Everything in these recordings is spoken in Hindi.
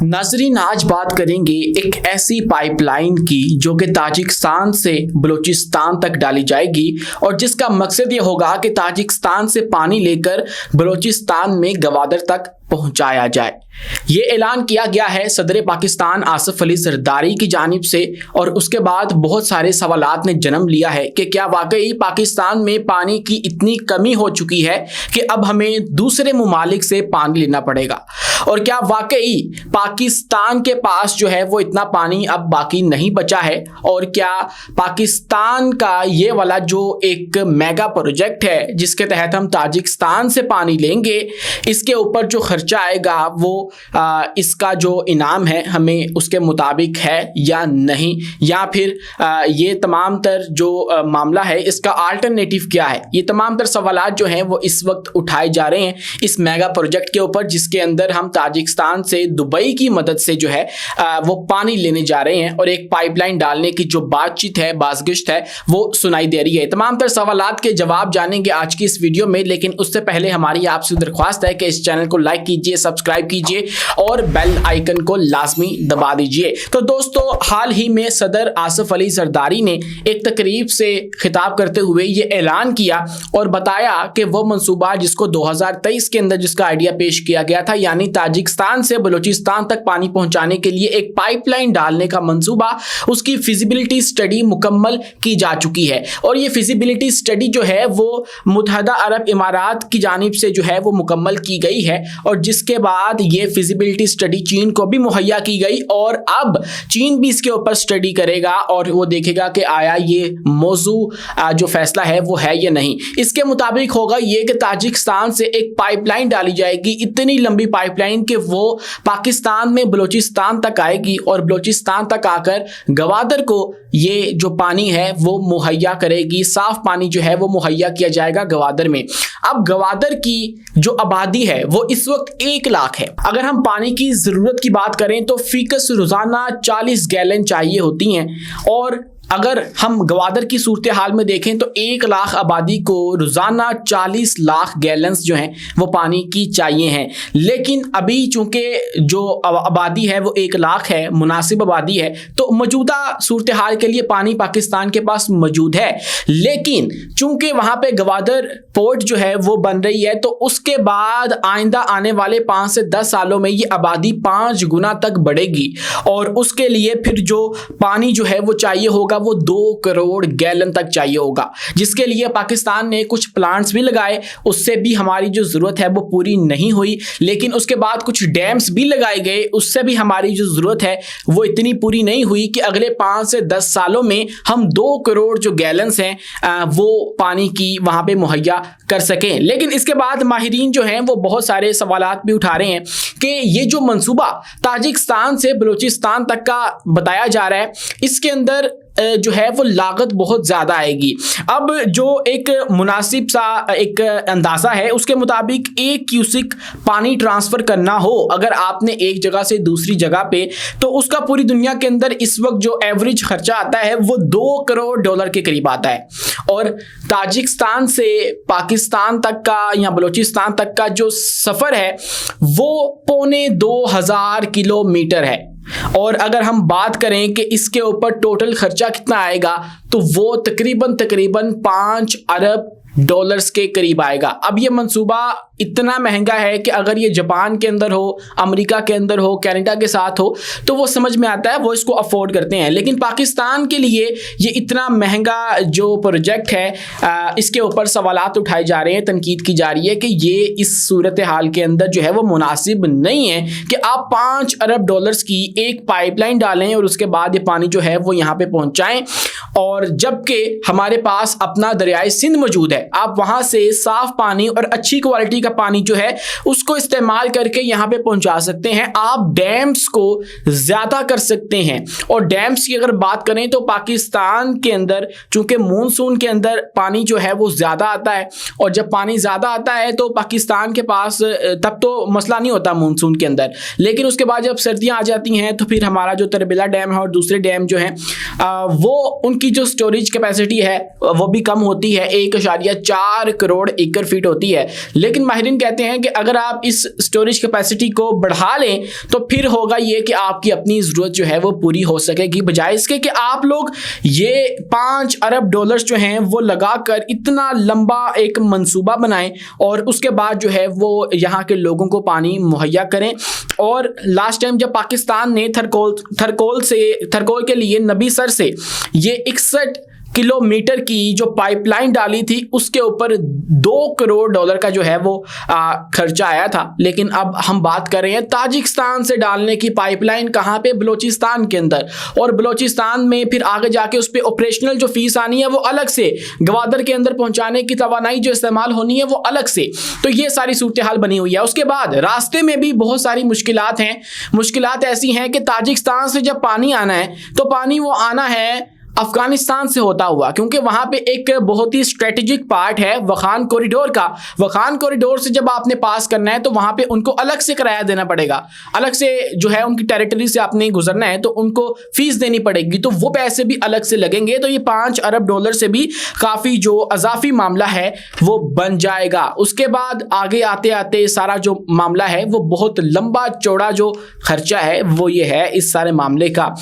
नाजरीन, आज बात करेंगे एक ऐसी पाइपलाइन की जो कि ताजिकिस्तान से बलूचिस्तान तक डाली जाएगी और जिसका मकसद ये होगा कि ताजिकिस्तान से पानी लेकर बलूचिस्तान में गवादर तक पहुंचाया जाए। ये ऐलान किया गया है सदर पाकिस्तान आसिफ अली जरदारी की जानिब से और उसके बाद बहुत सारे सवालात ने जन्म लिया है कि क्या वाकई पाकिस्तान में पानी की इतनी कमी हो चुकी है कि अब हमें दूसरे ममालिक से पानी लेना पड़ेगा, और क्या वाकई पाकिस्तान के पास जो है वो इतना पानी अब बाकी नहीं बचा है, और क्या पाकिस्तान का ये वाला जो एक मेगा प्रोजेक्ट है जिसके तहत हम ताजिकिस्तान से पानी लेंगे, इसके ऊपर जो खर्चा आएगा वो इसका जो इनाम है हमें उसके मुताबिक है या नहीं, या फिर ये तमाम तर जो मामला है इसका अल्टरनेटिव क्या है। ये तमाम तर सवालात जो हैं वो इस वक्त उठाए जा रहे हैं इस मेगा प्रोजेक्ट के ऊपर, जिसके अंदर हम ताजिकिस्तान से दुबई की मदद से जो है वो पानी लेने जा रहे हैं और एक पाइपलाइन डालने की जो बातचीत है, बाज़गिश्त है, वो सुनाई दे रही है। तमाम तर सवालात के जवाब जानेंगे आज की इस वीडियो में, लेकिन उससे पहले हमारी आपसे दरख्वास्त है कि इस चैनल को लाइक कीजिए, सब्सक्राइब कीजिए और बेल आइकन को लाजमी दबा दीजिए। तो दोस्तों, हाल ही में सदर आसिफ अली जरदारी ने एक तकरीब से खिताब करते हुए ये ऐलान किया और बताया कि वो मंसूबा जिसको 2023 के अंदर जिसका आइडिया पेश किया गया था, यानी ताजिकिस्तान से बलूचिस्तान तक पानी पहुंचाने के लिए एक पाइपलाइन डालने का मंसूबा, उसकी फिजिबिलिटी स्टडी मुकम्मल की जा चुकी है। और ये फिजिबिलिटी स्टडी जो है वो मुत्तहदा अरब इमारात की जानिब से जो है वो मुकम्मल की गई है, और जिसके बाद ये फिजिबिलिटी स्टडी चीन को भी मुहैया की गई और अब चीन भी इसके ऊपर स्टडी करेगा और वो देखेगा कि आया ये मौजू जो फैसला है वो है या नहीं। इसके मुताबिक होगा ये कि ताजिकिस्तान से एक पाइपलाइन डाली जाएगी, इतनी लंबी पाइपलाइन कि वो पाकिस्तान में बलूचिस्तान तक आएगी और बलूचिस्तान तक आकर गवादर को ये जो पानी है वो मुहैया करेगी। साफ पानी जो है वो मुहैया किया जाएगा गवादर में। अब गवादर की जो आबादी है वो इस वक्त 1 लाख है। अगर हम पानी की ज़रूरत की बात करें तो फीकस रोज़ाना 40 गैलन चाहिए होती हैं, और अगर हम गवादर की सूरत हाल में देखें तो 1 लाख आबादी को रोज़ाना 40 लाख गैलन्स जो हैं वो पानी की चाहिए हैं। लेकिन अभी चूँकि जो आबादी है वो 1 लाख है, मुनासिब आबादी है, तो मौजूदा सूरत हाल के लिए पानी पाकिस्तान के पास मौजूद है। लेकिन चूँकि वहाँ पे गवादर पोर्ट जो है वो बन रही है, तो उसके बाद आइंदा आने वाले 5 से 10 सालों में ये आबादी 5 गुना तक बढ़ेगी और उसके लिए फिर जो पानी जो है वो चाहिए होगा वो 2 करोड़ गैलन तक चाहिए होगा, जिसके लिए पाकिस्तान ने कुछ प्लांट्स भी लगाए, उससे भी हमारी जो ज़रूरत है वो पूरी नहीं हुई। लेकिन उसके बाद कुछ डैम्स भी लगाए गए, उससे भी हमारी जो ज़रूरत है वो इतनी पूरी नहीं हुई कि अगले 5 से 10 सालों में हम 2 करोड़ जो गैलन्स हैं वो पानी की वहाँ पे मुहैया कर सकें। लेकिन इसके बाद माहिरीन जो हैं वो बहुत सारे सवालात भी उठा रहे हैं कि ये जो मंसूबा ताजिकिस्तान से बलूचिस्तान तक का बताया जा रहा है, इसके अंदर जो है वो लागत बहुत ज़्यादा आएगी। अब जो एक मुनासिब सा एक अंदाज़ा है उसके मुताबिक 1 क्यूसिक पानी ट्रांसफ़र करना हो अगर आपने एक जगह से दूसरी जगह पे, तो उसका पूरी दुनिया के अंदर इस वक्त जो एवरेज खर्चा आता है वो $2 करोड़ के करीब आता है। और ताजिकिस्तान से पाकिस्तान तक का या बलूचिस्तान तक का जो सफ़र है वो 2500 किलोमीटर है। और अगर हम बात करें कि इसके ऊपर टोटल खर्चा कितना आएगा तो वो तकरीबन 5 अरब डॉलर्स के करीब आएगा। अब ये मंसूबा इतना महंगा है कि अगर ये जापान के अंदर हो, अमेरिका के अंदर हो, कनाडा के साथ हो तो वो समझ में आता है, वो इसको अफोर्ड करते हैं। लेकिन पाकिस्तान के लिए ये इतना महंगा जो प्रोजेक्ट है इसके ऊपर सवालात उठाए जा रहे हैं, तनकीद की जा रही है कि ये इस सूरत हाल के अंदर जो है वो मुनासिब नहीं है कि आप 5 अरब डॉलर्स की एक पाइपलाइन डालें और उसके बाद ये पानी जो है वो यहाँ पे पहुँचाएँ, और जबकि हमारे पास अपना दरियाए सिंध मौजूद है। आप वहां से साफ पानी और अच्छी क्वालिटी का पानी जो है उसको इस्तेमाल करके यहां पे पहुंचा सकते हैं। आप डैम्स को ज्यादा कर सकते हैं, और डैम्स की अगर बात करें तो पाकिस्तान के अंदर चूंकि मानसून के अंदर पानी जो है वो ज्यादा आता है, और जब पानी ज्यादा आता है तो पाकिस्तान के पास तब तो मसला नहीं होता मानसून के अंदर। लेकिन उसके बाद जब सर्दियां आ जाती हैं तो फिर हमारा जो तरबिला डैम है और दूसरे डैम जो हैं वो उनकी जो स्टोरेज कैपेसिटी है वो भी कम होती है, 1.4 करोड़ एकड़ फीट होती है। लेकिन माहिरीन कहते हैं कि अगर आप इस स्टोरेज कैपेसिटी को बढ़ा लें तो फिर होगा ये कि आपकी अपनी ज़रूरत जो है वो पूरी हो सकेगी, बजाय इसके कि आप लोग ये 5 अरब डॉलर्स जो हैं वो लगाकर इतना लंबा एक मंसूबा बनाएं और उसके बाद जो है वो यहाँ के लोगों को पानी मुहैया करें। और लास्ट टाइम जब पाकिस्तान ने थरकोल के लिए नबीसर से ये 61 किलोमीटर की जो पाइपलाइन डाली थी उसके ऊपर 2 करोड़ डॉलर का जो है वो खर्चा आया था। लेकिन अब हम बात कर रहे हैं ताजिकिस्तान से डालने की पाइपलाइन, कहाँ पे? बलोचिस्तान के अंदर। और बलोचिस्तान में फिर आगे जाके उस पर ऑपरेशनल जो फीस आनी है वो अलग से, गवादर के अंदर पहुंचाने की तवानाई जो इस्तेमाल होनी है वो अलग से। तो ये सारी सूरत हाल बनी हुई है। उसके बाद रास्ते में भी बहुत सारी मुश्किलात हैं। मुश्किलात ऐसी हैं कि ताजिकिस्तान से जब पानी आना है तो पानी वो आना है अफगानिस्तान से होता हुआ, क्योंकि वहां पे एक बहुत ही स्ट्रेटेजिक पार्ट है वखान कॉरिडोर का। वखान कॉरिडोर से जब आपने पास करना है तो वहां पे उनको अलग से किराया देना पड़ेगा, अलग से जो है उनकी टेरिटरी से आपने गुजरना है तो उनको फीस देनी पड़ेगी, तो वो पैसे भी अलग से लगेंगे। तो ये 5 अरब डॉलर से भी काफ़ी जो अजाफी मामला है वो बन जाएगा। उसके बाद आगे आते आते सारा जो मामला है वो बहुत लंबा चौड़ा जो खर्चा है वो ये है इस सारे मामले का।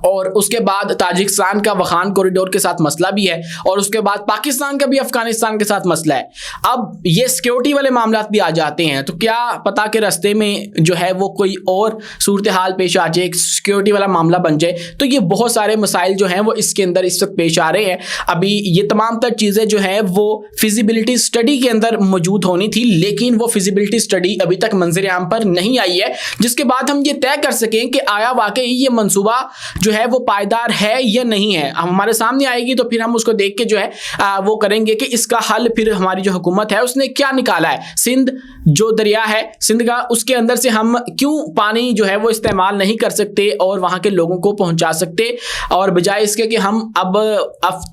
और उसके बाद ताजिकिस्तान का वखान कॉरिडोर के साथ मसला भी है और उसके बाद पाकिस्तान का भी अफगानिस्तान के साथ मसला है। अब ये सिक्योरिटी वाले मामला भी आ जाते हैं, तो क्या पता कि रास्ते में जो है वो कोई और सूरत हाल पेश आ जाए, सिक्योरिटी वाला मामला बन जाए। तो ये बहुत सारे मसाइल जो हैं वो इसके अंदर इस वक्त पेश आ रहे हैं। अभी ये तमाम तर चीज़ें जो हैं वो फिजिबिलिटी स्टडी के अंदर मौजूद होनी थी, लेकिन वो फिजिबिलिटी स्टडी अभी तक मंजर आम पर नहीं आई है, जिसके बाद हम ये तय कर सकें कि आया वाकई ये मंसूबा जो है वो पायदार है या नहीं है। हमारे सामने आएगी तो फिर हम उसको देख के जो है वो करेंगे कि इसका हल फिर हमारी जो हुकूमत है उसने क्या निकाला है। सिंध जो दरिया है सिंध का, उसके अंदर से हम क्यों पानी जो है वो इस्तेमाल नहीं कर सकते और वहाँ के लोगों को पहुँचा सकते, और बजाय इसके कि हम अब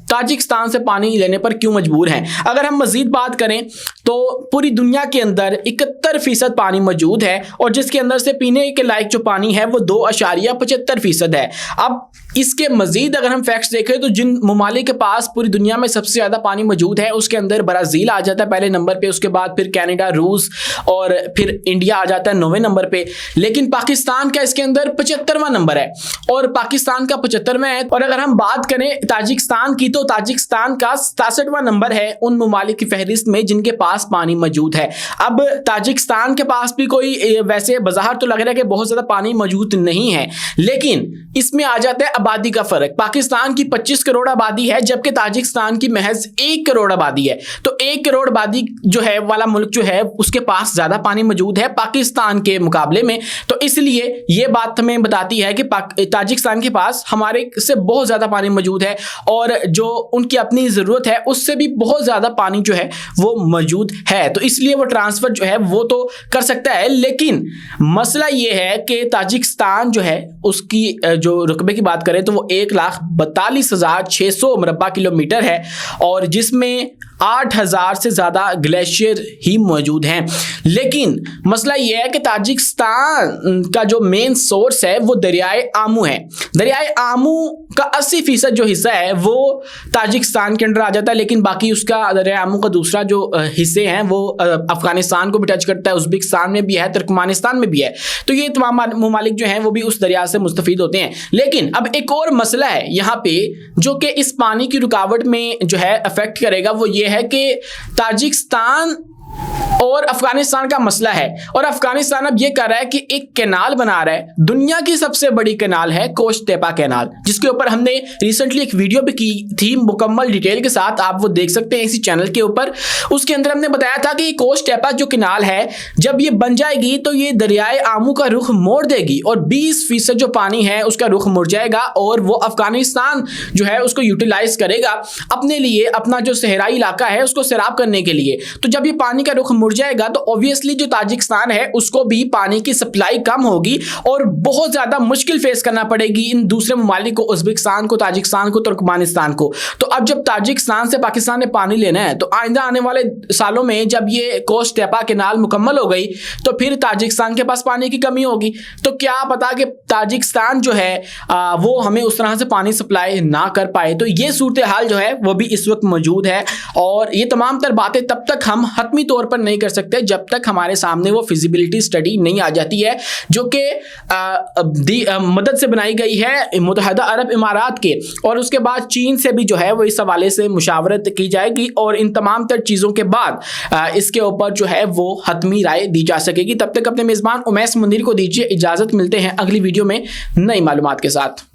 ताजिकिस्तान से पानी लेने पर क्यों मजबूर हैं। अगर हम मजीद बात करें तो पूरी दुनिया के अंदर 71% पानी मौजूद है और जिसके अंदर से पीने के लायक जो पानी है वो 2.75% है। अब इसके मजीद अगर हम फैक्ट्स देखें तो जिन ममालिक के पास पूरी दुनिया में सबसे ज़्यादा पानी मौजूद है उसके अंदर ब्राज़ील आ जाता है पहले नंबर पे, उसके बाद फिर कनाडा, रूस और फिर इंडिया आ जाता है 9वें नंबर पे। लेकिन पाकिस्तान का इसके अंदर 75वां नंबर है और पाकिस्तान का 75वां है। और अगर हम बात करें ताजिकिस्तान की तो ताजिकिस्तान का 67वां नंबर है उन ममालिक की फहरिस्त में जिनके पास पानी मौजूद है। अब ताजिकिस्तान के पास भी कोई वैसे बाहर तो लग रहा है कि बहुत ज़्यादा पानी मौजूद नहीं है, लेकिन इसमें आ जाता है आबादी का फर्क। पाकिस्तान की 25 करोड़ आबादी है जबकि ताजिकिस्तान की महज 1 करोड़ आबादी है। तो 1 करोड़ आबादी जो है वाला मुल्क जो है उसके पास ज्यादा पानी मौजूद है पाकिस्तान के मुकाबले में। तो इसलिए ये बात हमें बताती है कि ताजिकिस्तान के पास हमारे से बहुत ज्यादा पानी मौजूद है और जो उनकी अपनी जरूरत है उससे भी बहुत ज्यादा पानी जो है वो मौजूद है। तो इसलिए वो ट्रांसफर जो है वो तो कर सकता है, लेकिन मसला ये है कि ताजिकिस्तान जो है उसकी जो रुकबे की बात करें तो वो 1,42,600 मुरब्बा किलोमीटर है और जिसमें 8,000 से ज़्यादा ग्लेशियर ही मौजूद हैं। लेकिन मसला यह है कि ताजिकिस्तान का जो मेन सोर्स है वो दरियाए आमू है। दरियाए आमू का 80% जो हिस्सा है वो ताजिकिस्तान के अंदर आ जाता है, लेकिन बाकी उसका दरियाए आमू का दूसरा जो हिस्से हैं वो अफगानिस्तान को भी टच करता है, उज्बेकिस्तान में भी है, तुर्कमानिस्तान में भी है। तो ये तमाम ममालिक जो हैं वो भी उस दरिया से मुस्तफीद होते हैं। लेकिन अब एक और मसला है यहाँ पे जो कि इस पानी की रुकावट में जो है अफेक्ट करेगा, वो ये है कि ताजिकिस्तान और अफगानिस्तान का मसला है और अफगानिस्तान अब ये कर रहा है कि एक कैनाल बना रहा है। दुनिया की सबसे बड़ी कैनाल है कोस्ट तेपा कैनाल, जिसके ऊपर हमने रिसेंटली एक वीडियो भी की थी मुकम्मल डिटेल के साथ, आप वो देख सकते हैं इसी चैनल के ऊपर। उसके अंदर हमने बताया था कि कोस्ट तेपा जो कैनाल है जब ये बन जाएगी तो ये दरियाए आमू का रुख मोड़ देगी और 20% जो पानी है उसका रुख मुड़ जाएगा और वो अफगानिस्तान जो है उसको यूटिलाइज करेगा अपने लिए, अपना जो सहराई इलाका है उसको सैराब करने के लिए। तो जब ये पानी का रुख मुड़ जाएगा तो ऑब्वियसली जो ताजिकिस्तान है उसको भी पानी की सप्लाई कम होगी और बहुत ज्यादा मुश्किल फेस करना पड़ेगी इन दूसरे ममालिक को, उज्बेकिस्तान को, ताजिकिस्तान को, तुर्कमानिस्तान को। तो अब जब ताजिकिस्तान से पाकिस्तान ने पानी लेना है तो आइंदा आने वाले सालों में जब ये कोस्ट तेपा कैनाल मुकम्मल हो गई तो फिर ताजिकिस्तान के पास पानी की कमी होगी। तो क्या पता कि ताजिकिस्तान जो है वो हमें उस तरह से पानी सप्लाई ना कर पाए। तो ये सूरत हाल जो है वो भी इस वक्त मौजूद है और ये तमाम तर बातें तब तक हम हतमी तौर पर नहीं कर सकते जब तक हमारे सामने वो फिजिबिलिटी स्टडी नहीं आ जाती है, जो कि मदद से बनाई गई है मुत्तहिदा अरब इमारात के, और उसके बाद चीन से भी जो है वो इस हवाले से मुशावरत की जाएगी और इन तमाम तर चीज़ों के बाद इसके ऊपर जो है वो हतमी राय दी जा सकेगी। तब तक अपने मेज़बान उमैस मुनीर को दीजिए इजाज़त, मिलते हैं अगली वीडियो में नई मालूमात के साथ।